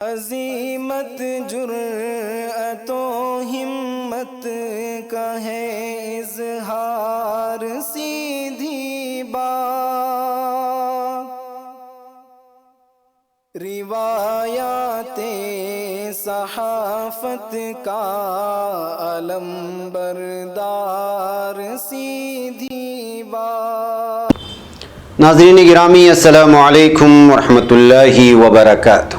عظیمت جرأت و ہمت کا ہے اظہار سیدھی بات، روایات صحافت کا علم بردار سیدھی بات۔ ناظرین گرامی، السلام علیکم ورحمۃ اللہ وبرکاتہ۔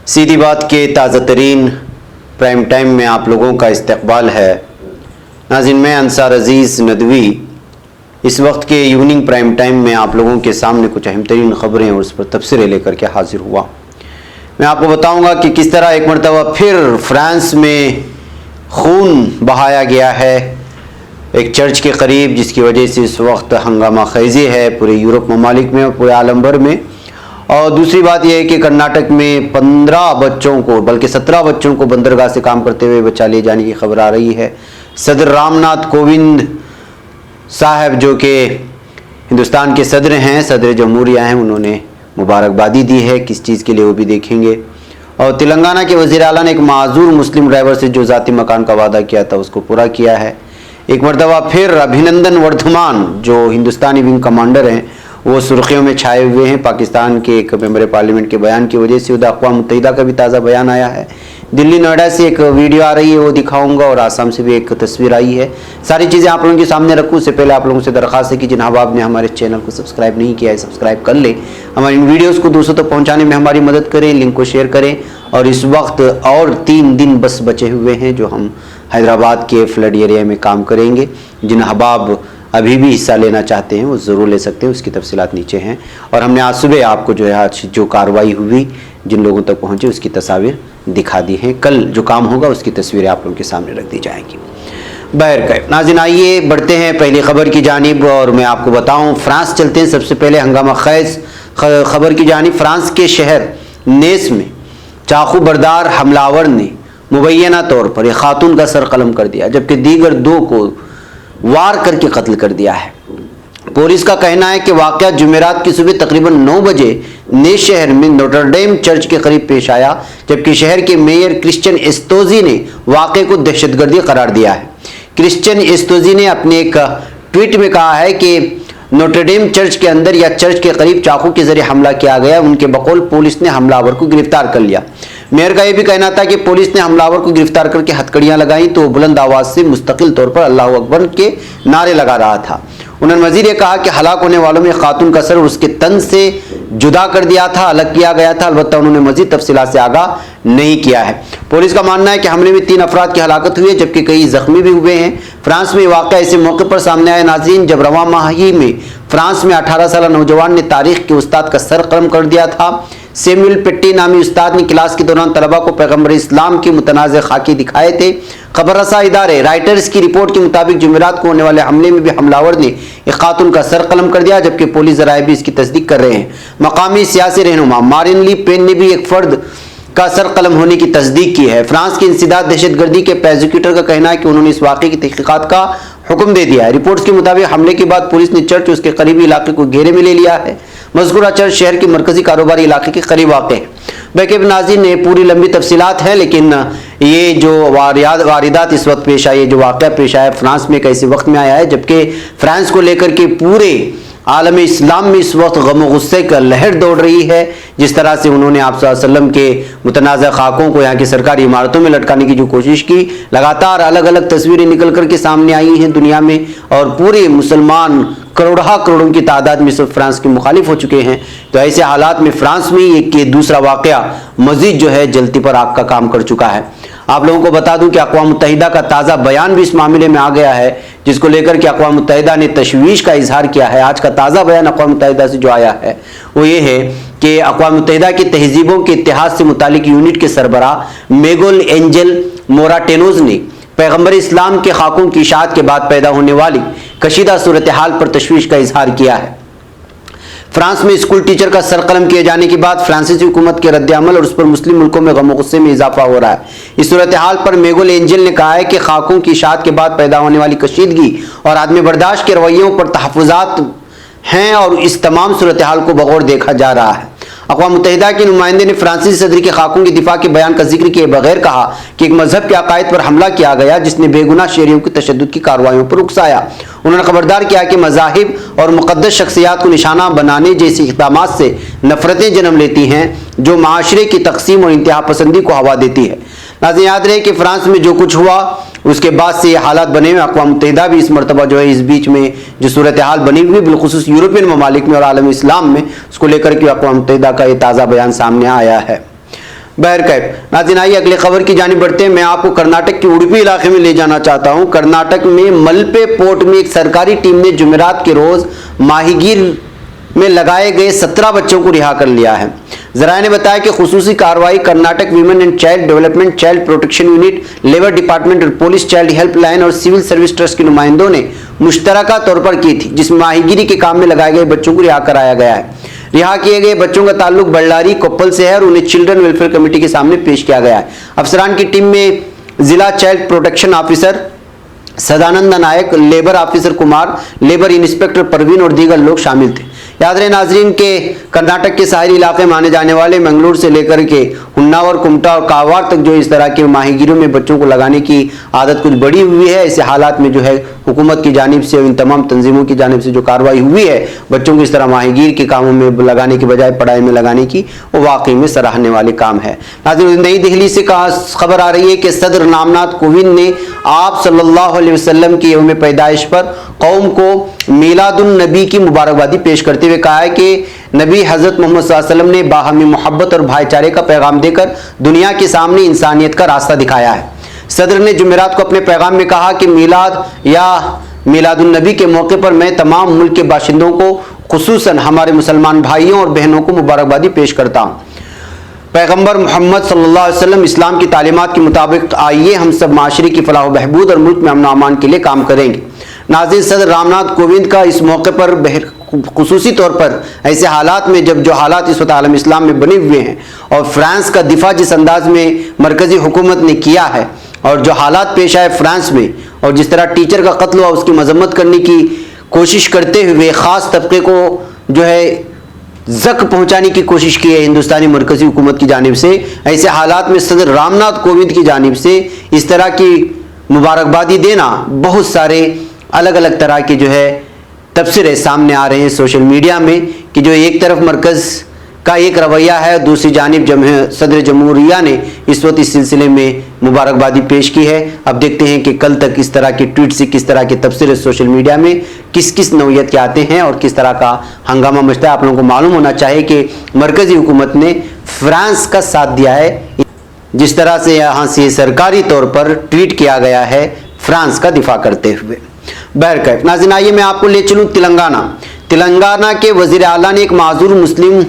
سیدھی بات کے تازہ ترین پرائم ٹائم میں آپ لوگوں کا استقبال ہے۔ ناظرین، میں انصار عزیز ندوی اس وقت کے ایوننگ پرائم ٹائم میں آپ لوگوں کے سامنے کچھ اہم ترین خبریں اور اس پر تبصرے لے کر کے حاضر ہوا۔ میں آپ کو بتاؤں گا کہ کس طرح ایک مرتبہ پھر فرانس میں خون بہایا گیا ہے ایک چرچ کے قریب، جس کی وجہ سے اس وقت ہنگامہ خیزی ہے پورے یورپ ممالک میں اور پورے عالم بھر میں۔ اور دوسری بات یہ ہے کہ کرناٹک میں 15 بچوں کو بلکہ 17 بچوں کو بندرگاہ سے کام کرتے ہوئے بچا لے جانے کی خبر آ رہی ہے۔ صدر رام ناتھ کووند صاحب جو کہ ہندوستان کے صدر ہیں، صدر جمہوریہ ہیں، انہوں نے مبارکبادی دی ہے، کس چیز کے لیے وہ بھی دیکھیں گے۔ اور تلنگانہ کے وزیر اعلیٰ نے ایک معذور مسلم ڈرائیور سے جو ذاتی مکان کا وعدہ کیا تھا اس کو پورا کیا ہے۔ ایک مرتبہ پھر ابھینندن وردھمان جو ہندوستانی ونگ کمانڈر ہیں وہ سرخیوں میں چھائے ہوئے ہیں۔ پاکستان کے ایک ممبر پارلیمنٹ کے بیان کی وجہ سے اقوام متحدہ کا بھی تازہ بیان آیا ہے۔ دلی نوئیڈا سے ایک ویڈیو آ رہی ہے، وہ دکھاؤں گا، اور آسام سے بھی ایک تصویر آئی ہے۔ ساری چیزیں آپ لوگوں کے سامنے رکھوں سے پہلے آپ لوگوں سے درخواست ہے کہ جن احباب نے ہمارے چینل کو سبسکرائب نہیں کیا ہے سبسکرائب کر لیں، ہماری ان ویڈیوز کو دوستوں تک پہنچانے میں ہماری مدد کریں، لنک کو شیئر کریں۔ اور اس وقت اور 3 دن بس بچے ہوئے ہیں جو ہم حیدرآباد کے فلڈ ایریا میں کام کریں گے۔ جن احباب ابھی بھی حصہ لینا چاہتے ہیں وہ ضرور لے سکتے ہیں، اس کی تفصیلات نیچے ہیں۔ اور ہم نے آج صبح آپ کو جو ہے آج جو کارروائی ہوئی جن لوگوں تک پہنچے اس کی تصاویر دکھا دی ہیں۔ کل جو کام ہوگا اس کی تصویریں آپ لوگوں کے سامنے رکھ دی جائیں گی۔ بہرکیف ناظرین، آئیے بڑھتے ہیں پہلی خبر کی جانب، اور میں آپ کو بتاؤں فرانس چلتے ہیں۔ سب سے پہلے ہنگامہ خیز خبر کی جانب۔ فرانس کے شہر نیس میں چاقو بردار حملہ آور نے مبینہ طور پر ایک خاتون کا سر قلم کر دیا، جبکہ دیگر 2 کو وار کر کے قتل کر دیا ہے۔ پولیس کا کہنا ہے کہ واقعہ جمعرات کی صبح تقریباً 9 بجے نیس شہر میں نوٹرڈیم چرچ کے قریب پیش آیا، جبکہ شہر کے میئر کرسچن ایستوزی نے واقعے کو دہشت گردی قرار دیا ہے۔ کرسچن ایستوزی نے اپنے ایک ٹویٹ میں کہا ہے کہ نوٹرڈیم چرچ کے اندر یا چرچ کے قریب چاقو کے ذریعے حملہ کیا گیا۔ ان کے بقول پولیس نے حملہ آور کو گرفتار کر لیا۔ میئر کا یہ بھی کہنا تھا کہ پولیس نے حملہ آور کو گرفتار کر کے ہتھکڑیاں لگائیں تو وہ بلند آواز سے مستقل طور پر اللہ اکبر کے نعرے لگا رہا تھا۔ انہوں نے مزید یہ کہا کہ ہلاک ہونے والوں میں خاتون کا سر اس کے تن سے جدا کر دیا تھا، الگ کیا گیا تھا، البتہ انہوں نے مزید تفصیلات سے آگاہ نہیں کیا ہے۔ پولیس کا ماننا ہے کہ حملے میں 3 افراد کی ہلاکت ہوئی ہے، جبکہ کئی زخمی بھی ہوئے ہیں۔ فرانس میں واقعہ ایسے موقع پر سامنے آیا ناظرین جب رواں ماہ ہی میں فرانس میں 18 سالہ نوجوان نے تاریخ کے استاد کا سر قلم کر دیا تھا۔ سیموئل پیٹی نامی استاد نے کلاس کے دوران طلباء کو پیغمبر اسلام کے متنازع خاکے دکھائے تھے۔ خبر رساں ادارے رائٹرز کی رپورٹ کے مطابق جمعرات کو ہونے والے حملے میں بھی حملہ آور نے ایک خاتون کا سر قلم کر دیا، جبکہ پولیس ذرائع بھی اس کی تصدیق کر رہے ہیں۔ مقامی سیاسی رہنما مارین لی پین نے بھی ایک فرد کا سر قلم ہونے کی تصدیق کی ہے۔ فرانس کے انسداد دہشت گردی کے پروسیکیوٹر کا کہنا ہے کہ انہوں نے اس واقعے کی تحقیقات کا حکم دے دیا ہے۔ رپورٹس کے مطابق حملے کے بعد پولیس نے چرچ اور اس کے قریبی علاقے کو گھیرے میں لے لیا ہے۔ مذکورہ چرچ شہر کے مرکزی کاروباری علاقے کے قریب واقع ہے۔ بلکہ ناظرین نے پوری لمبی تفصیلات ہیں، لیکن یہ جو واردات اس وقت پیش آئی، جو واقعہ پیش آیا فرانس میں کیسے وقت میں آیا ہے، جبکہ فرانس کو لے کر کے پورے عالم اسلام میں اس وقت غم و غصے کا لہر دوڑ رہی ہے۔ جس طرح سے انہوں نے آپ صلی اللہ علیہ وسلم کے متنازع خاکوں کو یہاں کی سرکاری عمارتوں میں لٹکانے کی جو کوشش کی، لگاتار الگ الگ تصویریں نکل کر کے سامنے آئی ہیں دنیا میں، اور پورے مسلمان کروڑوں کی تعداد میں سب فرانس کے مخالف ہو چکے ہیں۔ تو ایسے حالات میں فرانس میں یہ دوسرا واقعہ مزید جو ہے جلتی پر آگ کا کام کر چکا ہے۔ آپ لوگوں کو بتا دوں کہ اقوام متحدہ کا تازہ بیان بھی اس معاملے میں آ گیا ہے، جس کو لے کر کے اقوام متحدہ نے تشویش کا اظہار کیا ہے۔ آج کا تازہ بیان اقوام متحدہ سے جو آیا ہے وہ یہ ہے کہ اقوام متحدہ کی تہذیبوں کے اتحاد سے متعلق یونٹ کے سربراہ میگول اینجل موراٹینوز نے پیغمبر اسلام کے خاکوں کی اشاعت کے بعد پیدا ہونے والی کشیدہ صورتحال پر تشویش کا اظہار کیا ہے۔ فرانس میں اسکول ٹیچر کا سر قلم کیے جانے کے بعد فرانسیسی حکومت کے رد عمل اور اس پر مسلم ملکوں میں غم و غصے میں اضافہ ہو رہا ہے۔ اس صورتحال پر میگول اینجل نے کہا ہے کہ خاکوں کی اشاعت کے بعد پیدا ہونے والی کشیدگی اور عدم برداشت کے رویوں پر تحفظات ہیں اور اس تمام صورتحال کو بغور دیکھا جا رہا ہے۔ اقوام متحدہ کے نمائندے نے فرانسیسی صدر کے خاکوں کے دفاع کے بیان کا ذکر کیے بغیر کہا کہ ایک مذہب کے عقائد پر حملہ کیا گیا جس نے بے گناہ شہریوں کی تشدد کی کارروائیوں پر اکسایا۔ انہوں نے خبردار کیا کہ مذاہب اور مقدس شخصیات کو نشانہ بنانے جیسے اقدامات سے نفرتیں جنم لیتی ہیں جو معاشرے کی تقسیم اور انتہا پسندی کو ہوا دیتی ہے۔ ناظرین یاد رہے کہ فرانس میں جو کچھ ہوا اس کے بعد سے یہ حالات بنے ہوئے، اقوام متحدہ بھی اس مرتبہ جو ہے اس بیچ میں جو صورتحال بنی ہوئی بالخصوص یورپین ممالک میں اور عالم اسلام میں، اس کو لے کر کے اقوام متحدہ کا یہ تازہ بیان سامنے آیا ہے۔ بہرکیف ناظرین آئیے اگلے خبر کی جانب بڑھتے ہیں۔ میں آپ کو کرناٹک کے اڑپی علاقے میں لے جانا چاہتا ہوں۔ کرناٹک میں ملپے پورٹ میں ایک سرکاری ٹیم نے جمعرات کے روز ماہی گیر میں لگائے گئے 17 بچوں کو رہا کر لیا ہے۔ ذرائع نے بتایا کہ خصوصی کارروائی Karnataka women and child development, child protection unit, labour department اور پولیس چائلڈ ہیلپ لائن اور سول سروس ٹرسٹ کے نمائندوں نے مشترکہ طور پر کی تھی، جس میں ماہی گیری کے کام میں لگائے گئے بچوں کو رہا کرایا گیا ہے۔ رہا کیے گئے بچوں کا تعلق بಳ್ಳاری کوپل سے ہے اور انہیں چلڈرن ویلفیئر کمیٹی کے سامنے پیش کیا گیا ہے۔ افسران کی ٹیم میں ضلع child protection officer Sadanand Naik, labour officer Kumar, labour inspector Parveen اور دیگر لوگ شامل تھے۔ یاد رہے ناظرین کہ کرناٹک کے ساحلی علاقے مانے جانے والے منگلور سے لے کر کے ہناور، کمٹا اور کاوار تک جو اس طرح کے ماہی گیروں میں بچوں کو لگانے کی عادت کچھ بڑی ہوئی ہے۔ ایسے حالات میں جو ہے حکومت کی جانب سے اور ان تمام تنظیموں کی جانب سے جو کارروائی ہوئی ہے بچوں کو اس طرح ماہی گیر کے کاموں میں لگانے کی بجائے پڑھائی میں لگانے کی، وہ واقعی میں سراہنے والے کام ہے۔ ناظرین نئی دہلی سے خبر آ رہی ہے کہ صدر نامناتھ کووند نے آپ صلی اللہ علیہ وسلم کی یوم پیدائش پر قوم کو میلاد النبی کی مبارکبادی پیش کرتے ہوئے کہا ہے کہ نبی حضرت محمد صلی اللہ علیہ وسلم نے باہمی محبت اور بھائی چارے کا پیغام دے کر دنیا کے سامنے انسانیت کا راستہ دکھایا ہے۔ صدر نے جمعرات کو اپنے پیغام میں کہا کہ میلاد یا میلاد النبی کے موقع پر میں تمام ملک کے باشندوں کو خصوصاً ہمارے مسلمان بھائیوں اور بہنوں کو مبارکبادی پیش کرتا ہوں۔ پیغمبر محمد صلی اللہ علیہ وسلم اسلام کی تعلیمات کے مطابق آئیے ہم سب معاشرے کی فلاح و بہبود اور ملک میں امن و امان کے لیے کام کریں گے۔ ناظرین صدر رام ناتھ کووند کا اس موقع پر خصوصی طور پر ایسے حالات میں جب جو حالات اس وقت عالم اسلام میں بنے ہوئے ہیں اور فرانس کا دفاع جس انداز میں مرکزی حکومت نے کیا ہے اور جو حالات پیش آئے فرانس میں اور جس طرح ٹیچر کا قتل ہوا اس کی مذمت کرنے کی کوشش کرتے ہوئے خاص طبقے کو جو ہے زک پہنچانے کی کوشش کی ہے ہندوستانی مرکزی حکومت کی جانب سے، ایسے حالات میں صدر رام ناتھ کووند کی جانب سے اس طرح کی مبارکبادی دینا بہت سارے الگ الگ طرح کے جو ہے تبصرے سامنے آ رہے ہیں سوشل میڈیا میں کہ جو ایک طرف مرکز کا ایک رویہ ہے، دوسری جانب صدر جمہوریہ نے اس وقت اس سلسلے میں مبارکبادی پیش کی ہے۔ اب دیکھتے ہیں کہ کل تک اس طرح کے ٹویٹ سے کس طرح کے تبصرے سوشل میڈیا میں کس نوعیت کے آتے ہیں اور کس طرح کا ہنگامہ مچتا ہے۔ آپ لوگوں کو معلوم ہونا چاہیے کہ مرکزی حکومت نے فرانس کا ساتھ دیا ہے، جس طرح سے یہاں سے سرکاری طور پر ٹویٹ کیا گیا ہے فرانس کا دفاع کرتے ہوئے۔ بہرکیف ناظرین آئیے میں آپ کو لے چلوں تلنگانہ کے وزیر اعلیٰ نے ایک معذور مسلم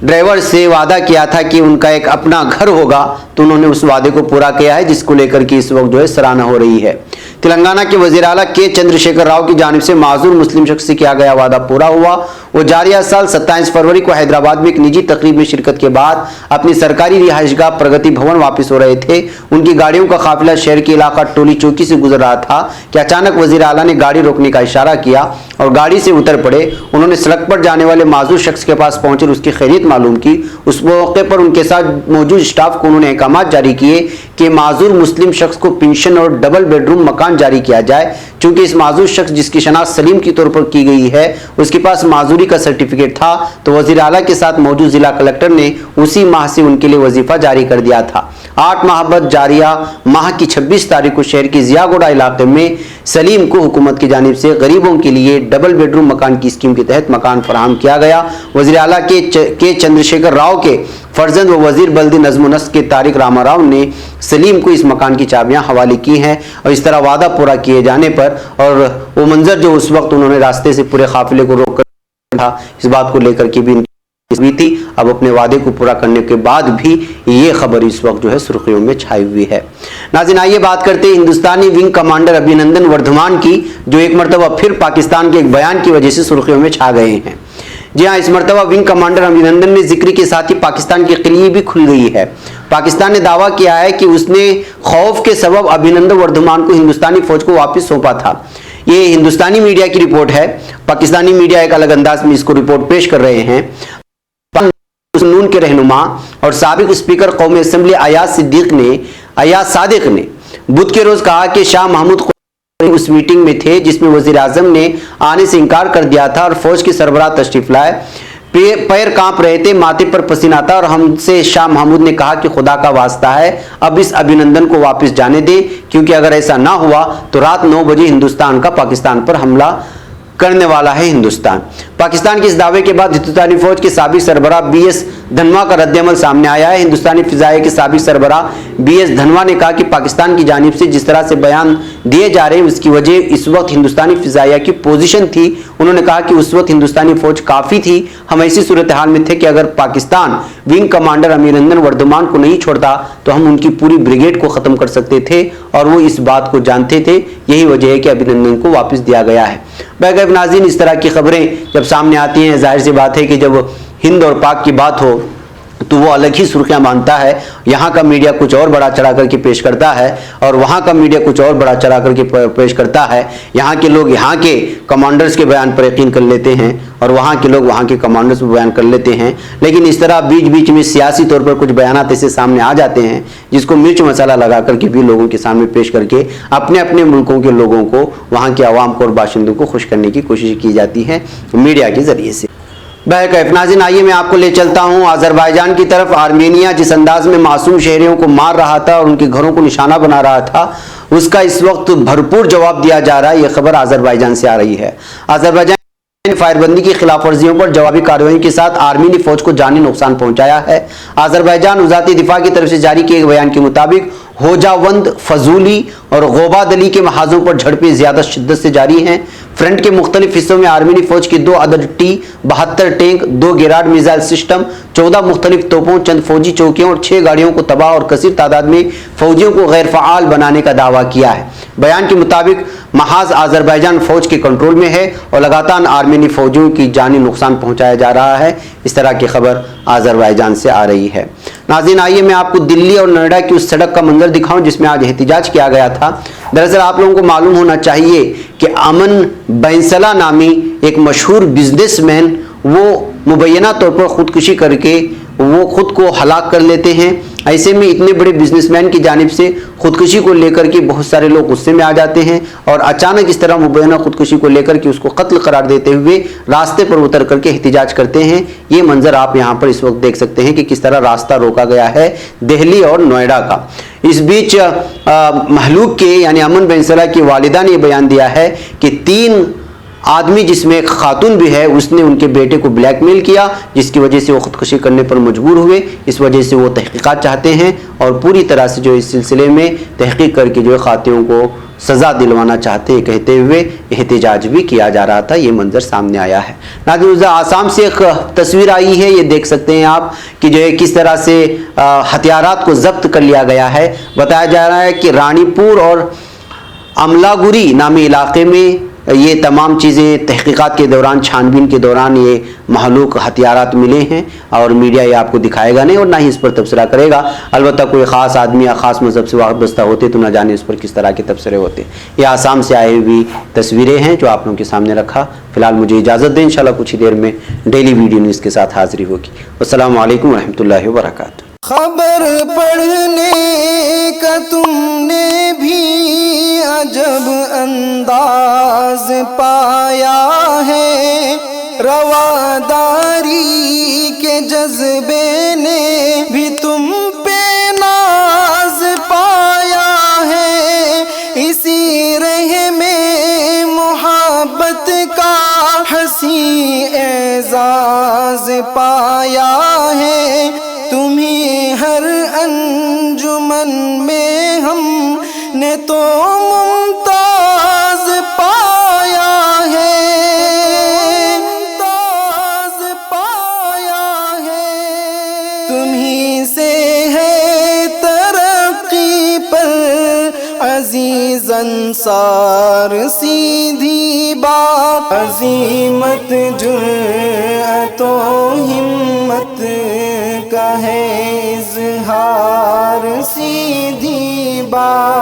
ڈرائیور سے وعدہ کیا تھا کہ ان کا ایک اپنا گھر ہوگا، تو انہوں نے اس وعدے کو پورا کیا ہے، جس کو لے کر کے اس وقت جو ہے سراہنا ہو رہی ہے۔ تلنگانہ کے وزیر اعلیٰ کے چندرشیکھر راؤ کی جانب سے معذور مسلم شخص سے کیا گیا وعدہ پورا ہوا۔ وہ جاریہ سال 27 فروری کو حیدرآباد میں ایک نجی تقریب میں شرکت کے بعد اپنی سرکاری رہائش گاہ پرگتی بھون واپس ہو رہے تھے۔ ان کی گاڑیوں کا قافلہ شہر کے علاقہ ٹولی چوکی سے گزر رہا تھا کہ اچانک وزیر اعلیٰ نے گاڑی روکنے کا اشارہ کیا اور گاڑی سے اتر پڑے۔ انہوں نے سڑک پر جانے والے معذور شخص کے پاس پہنچ کر اس کی خیریت معلوم کی۔ اس موقع پر ان کے ساتھ موجود اسٹاف کو انہوں نے احکامات جاری کیے کہ معذور مسلم شخص کو پنشن اور ڈبل بیڈ روم مکان جاری کیا جائے، چونکہ اس معذور شخص جس کی شناخت سلیم کے طور پر کی گئی ہے اس کے پاس معذوری کا سرٹیفکیٹ تھا، تو وزیر اعلیٰ کے ساتھ موجود ضلع کلکٹر نے اسی ماہ سے ان کے لیے وظیفہ جاری کر دیا تھا۔ 8 ماہ بعد جاریہ ماہ کی 26 تاریخ کو شہر کے ضیاء گوڑا علاقے میں سلیم کو حکومت کی جانب سے غریبوں کے لیے ڈبل بیڈ روم مکان کی اسکیم کے تحت مکان فراہم کیا گیا۔ وزیر اعلیٰ کے چندرشیکھر راؤ کے فرزند و وزیر بلدی نظم و نسق کے تارک راما راؤ نے سلیم کو اس مکان کی چابیاں حوالے کی ہیں، اور اس طرح وعدہ پورا کیے جانے پر اور وہ منظر جو اس وقت انہوں نے راستے سے پورے قافلے کو روک کر تھا، اس بات کو لے کر کے بھی تھی۔ اب اپنے وعدے کو پورا کرنے کے بعد بھی یہ خبر اس وقت جو ہے سرخیوں میں چھائی ہوئی ہے۔ ناظرین آئیے بات کرتے ہیں ہندوستانی ونگ کمانڈر ابھینندن وردھمان کی، جو ایک مرتبہ پھر پاکستان کے ایک بیان کی وجہ سے سرخیوں میں چھا گئے ہیں۔ جی ہاں، اس مرتبہ ونگ کمانڈر ابھینندن نے ذکر کے ساتھ ہی پاکستان کی قلیے بھی کھل گئی ہے۔ پاکستان نے دعویٰ کیا ہے کہ اس نے خوف کے سبب ابھینندن وردھمان کو ہندوستانی فوج کو واپس سونپا تھا۔ یہ ہندوستانی میڈیا کی رپورٹ ہے، پاکستانی میڈیا ایک الگ انداز میں اس کو رپورٹ پیش کر رہے ہیں۔ نون کے رہنما اور سابق اسپیکر قومی اسمبلی ایاز صادق نے بدھ کے روز کہا کہ شاہ محمود اس میٹنگ میں تھے جس میں وزیر اعظم نے آنے سے انکار کر دیا تھا اور فوج کے سربراہ تشریف لائے، پیر کانپ رہے تھے، ماتھے پر پسینہ آتا، اور ہم سے شاہ محمود نے کہا کہ خدا کا واسطہ ہے اب اس ابھینندن کو واپس جانے دیں، کیونکہ اگر ایسا نہ ہوا تو رات 9 بجے ہندوستان کا پاکستان پر حملہ کرنے والا ہے ہندوستان۔ پاکستان کے اس دعوے کے بعد ہندوستانی فوج کے سابق سربراہ بی ایس دھنوا کا رد عمل سامنے آیا ہے۔ ہندوستانی فضائیہ کے سابق سربراہ بی ایس دھنوا نے کہا کہ پاکستان کی جانب سے جس طرح سے بیان دیے جا رہے ہیں اس کی وجہ اس وقت ہندوستانی فضائیہ کی پوزیشن تھی۔ انہوں نے کہا کہ اس وقت ہندوستانی فوج کافی تھی، ہم ایسی صورتحال میں تھے کہ اگر پاکستان ونگ کمانڈر امریندر وردمان کو نہیں چھوڑتا تو ہم ان کی پوری بریگیڈ کو ختم کر سکتے تھے، اور وہ اس بات کو جانتے تھے، یہی وجہ ہے کہ امریندر کو واپس دیا گیا ہے۔ بہرکیف ناظرین، اس طرح کی خبریں جب سامنے آتی ہیں ظاہر سی بات ہے کہ جب ہند اور پاک کی بات ہو تو وہ الگ ہی سرخیاں مانتا ہے۔ یہاں کا میڈیا کچھ اور بڑا چڑھا کر کے پیش کرتا ہے اور وہاں کا میڈیا کچھ اور بڑا چڑھا کر کے پیش کرتا ہے۔ یہاں کے لوگ یہاں کے کمانڈرز کے بیان پر یقین کر لیتے ہیں اور وہاں کے لوگ وہاں کے کمانڈرز پر بیان کر لیتے ہیں، لیکن اس طرح بیچ بیچ میں سیاسی طور پر کچھ بیانات ایسے سامنے آ جاتے ہیں جس کو مرچ مسالہ لگا کر کے بھی لوگوں کے سامنے پیش کر کے اپنے اپنے ملکوں کے لوگوں کو، وہاں کے عوام کو اور باشندوں کو خوش کرنے کی کوشش کی جاتی ہے میڈیا کے ذریعے سے۔ بہرکیف ناظرین، آئیے میں آپ کو لے چلتا ہوں آذربائیجان کی طرف۔ آرمینیا جس انداز میں معصوم شہریوں کو مار رہا تھا اور ان کے گھروں کو نشانہ بنا رہا تھا، اس کا اس وقت بھرپور جواب دیا جا رہا ہے۔ یہ خبر آذربائیجان سے آ رہی ہے۔ آذربائیجان فائر بندی کی خلاف ورزیوں پر جوابی کارروائی کے ساتھ آرمینی فوج کو جانی نقصان پہنچایا ہے۔ آذربائیجان وزارت دفاع کی طرف سے جاری کیے گئے بیان کے مطابق ہوجاوند، فضولی اور غوباد علی کے محاذوں پر جھڑپیں زیادہ شدت سے جاری ہیں۔ فرنٹ کے مختلف حصوں میں آرمینی فوج کی 2 عدد T-72 ٹینک، 2 گیراڈ میزائل سسٹم، 14 مختلف توپوں، چند فوجی چوکیوں اور 6 گاڑیوں کو تباہ اور کثیر تعداد میں فوجیوں کو غیر فعال بنانے کا دعویٰ کیا ہے۔ بیان کے مطابق محاذ آذربائیجان فوج کے کنٹرول میں ہے اور لگاتار آرمینی فوجیوں کی جانی نقصان پہنچایا جا رہا ہے۔ اس طرح کی خبر آذربائیجان سے آ رہی ہے۔ ناظرین، آئیے میں آپ کو دلی اور نوئیڈا کی اس سڑک کا منظر دکھاؤں جس میں آج احتجاج کیا گیا تھا۔ دراصل آپ لوگوں کو معلوم ہونا چاہیے کہ امن بینسلا نامی ایک مشہور بزنس مین وہ مبینہ طور پر خودکشی کر کے وہ خود کو ہلاک کر لیتے ہیں۔ ایسے میں اتنے بڑے بزنس مین کی جانب سے خودکشی کو لے کر کے بہت سارے لوگ غصے میں آ جاتے ہیں اور اچانک اس طرح مبینہ خودکشی کو لے کر کے اس کو قتل قرار دیتے ہوئے راستے پر اتر کر کے احتجاج کرتے ہیں۔ یہ منظر آپ یہاں پر اس وقت دیکھ سکتے ہیں کہ کس طرح راستہ روکا گیا ہے دہلی اور نوئیڈا کا۔ اس بیچ مہلوک کے یعنی امن بینسلا کی والدہ نے یہ بیان دیا ہے کہ 3 آدمی جس میں ایک خاتون بھی ہے اس نے ان کے بیٹے کو بلیک میل کیا، جس کی وجہ سے وہ خودکشی کرنے پر مجبور ہوئے۔ اس وجہ سے وہ تحقیقات چاہتے ہیں اور پوری طرح سے جو اس سلسلے میں تحقیق کر کے جو خاتونوں کو سزا دلوانا چاہتے ہیں کہتے ہوئے احتجاج بھی کیا جا رہا تھا۔ یہ منظر سامنے آیا ہے۔ ناظرین، آسام سے ایک تصویر آئی ہے، یہ دیکھ سکتے ہیں آپ کہ جو ہے کس طرح سے ہتھیارات کو ضبط کر لیا گیا ہے۔ بتایا جا رہا ہے کہ رانی پور اور املاگوری نامی علاقے میں یہ تمام چیزیں تحقیقات کے دوران، چھان بین کے دوران یہ مہلوک ہتھیارات ملے ہیں اور میڈیا یہ آپ کو دکھائے گا نہیں اور نہ ہی اس پر تبصرہ کرے گا۔ البتہ کوئی خاص آدمی یا خاص مذہب سے وابستہ ہوتے تو نہ جانے اس پر کس طرح کے تبصرے ہوتے۔ یہ آسام سے آئی ہوئی تصویریں ہیں جو آپ لوگوں کے سامنے رکھا۔ فی الحال مجھے اجازت دیں، انشاءاللہ کچھ ہی دیر میں ڈیلی ویڈیو نیوز کے ساتھ حاضری ہوگی۔ السلام علیکم ورحمۃ اللہ وبرکاتہ۔ خبر پڑھنے کا تم نے بھی عجب انداز پایا ہے، رواداری کے جذبے نے بھی تم پہ ناز پایا ہے، اسی رہ میں محبت کا حسین اعزاز پایا ہے، تمہیں ہر انجمن میں ہم نے تو ممتاز پایا ہے، ممتاز پایا ہے، تمہیں سے ہے ترقی پر عزیز انصار سیدھی بات، عظیمت جرأت و ہمت کا ہے اظہار، سیدھی بات۔